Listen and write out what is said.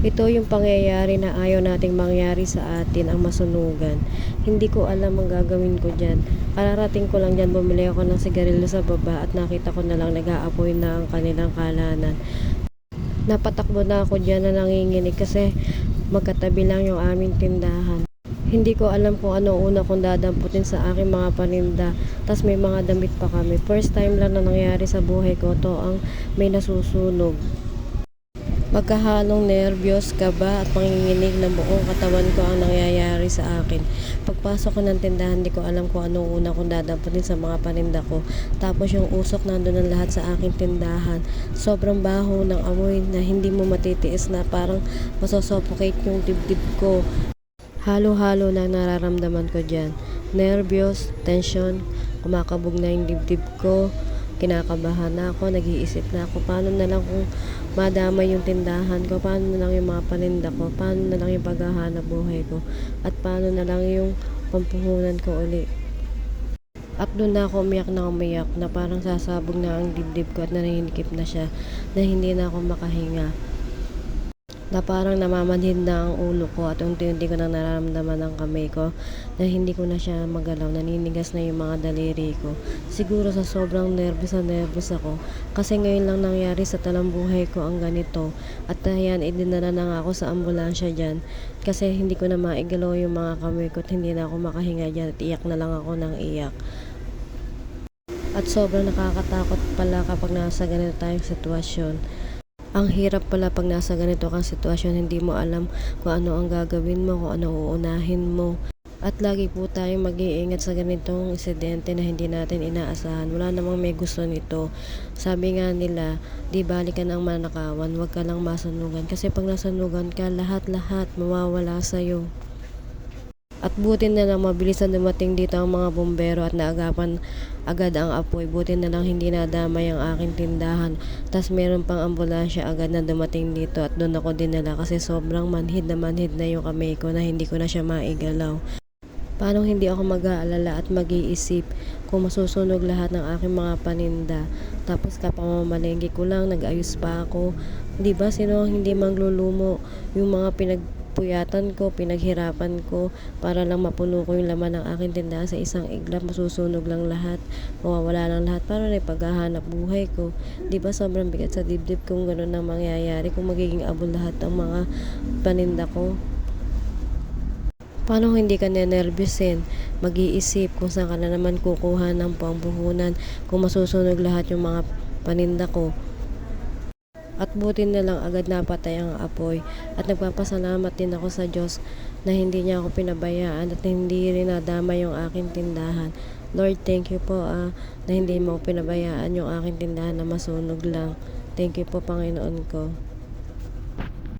Ito yung pangyayari na ayaw nating mangyari sa atin, ang masunugan. Hindi ko alam ang gagawin ko dyan. Kararating ko lang dyan, bumili ako ng sigarilyo sa baba at nakita ko na lang nag-aapoy na ang kanilang kalanan. Napatakbo na ako dyan na nanginginig kasi magkatabi lang yung aming tindahan. Hindi ko alam kung ano una kong dadamputin sa aking mga paninda. Tas may mga damit pa kami. First time lang na nangyari sa buhay ko to ang may nasusunog. Magkahalong nerbiyos, kaba at panginginig ng buong katawan ko ang nangyayari sa akin. Pagpasok ko ng tindahan, di ko alam kung anong una kong dadamputin sa mga paninda ko. Tapos yung usok nandun ng lahat sa aking tindahan. Sobrang baho ng amoy na hindi mo matitiis na parang masosuffocate yung dibdib ko. Halo-halo na nararamdaman ko dyan. Nerbiyos, tension, kumakabog na yung dibdib ko. Kinakabahan na ako, nag-iisip na ako, paano na lang kung madamay yung tindahan ko, paano na lang yung mga paninda ko, paano na lang yung paghahanap buhay ko, at paano na lang yung pampuhunan ko uli. At doon na ako umiyak na parang sasabog na ang dibdib ko at nanahinikip na siya, na hindi na ako makahinga. Na parang namamanhid na ang ulo ko at unti-unti ko nang nararamdaman ang kamay ko na hindi ko na siya magalaw, naninigas na yung mga daliri ko. Siguro sa sobrang nervous ako kasi ngayon lang nangyari sa talambuhay ko ang ganito at ayan, idinala na nga ako sa ambulansya dyan kasi hindi ko na maigalaw yung mga kamay ko at hindi na ako makahinga dyan at iyak na lang ako ng iyak. At sobrang nakakatakot pala kapag nasa ganito tayong sitwasyon. Ang hirap pala pag nasa ganito kang sitwasyon, hindi mo alam kung ano ang gagawin mo, kung ano uunahin mo. At lagi po tayong mag-iingat sa ganitong insidente na hindi natin inaasahan. Wala namang may gusto nito. Sabi nga nila, di balik ka ng manakawan, huwag ka lang masunugan. Kasi pag nasunugan ka, lahat-lahat mawawala sa'yo. At buti na lang mabilis na dumating dito ang mga bumbero at naagapan agad ang apoy. Buti na lang hindi nadamay ang aking tindahan. Tas meron pang ambulansya agad na dumating dito at doon ako dinala kasi sobrang manhid na yung kamay ko na hindi ko na siya maigalaw. Paano hindi ako mag-aalala at mag-iisip kung masusunog lahat ng aking mga paninda. Tapos kapamamalengke ko lang, nag-ayos pa ako. Diba sino ang hindi maglulumo yung mga pinagpuyatan ko, pinaghirapan ko para lang mapuno ko yung laman ng aking tindahan sa isang iglap, masusunog lang lahat, mawawala lang lahat para na ipaghahanap buhay ko. Diba sobrang bigat sa dibdib kung gano'n ang mangyayari, kung magiging abol lahat ng mga paninda ko. Paano hindi ka nenervyusin? Mag-iisip kung saan ka na naman kukuha ng pampuhunan kung masusunog lahat yung mga paninda ko. At buti na lang agad napatay ang apoy. At nagpapasalamat din ako sa Diyos na hindi niya ako pinabayaan at hindi rin nadama yung aking tindahan. Lord, thank you po na hindi mo pinabayaan yung aking tindahan na masunog lang. Thank you po, Panginoon ko.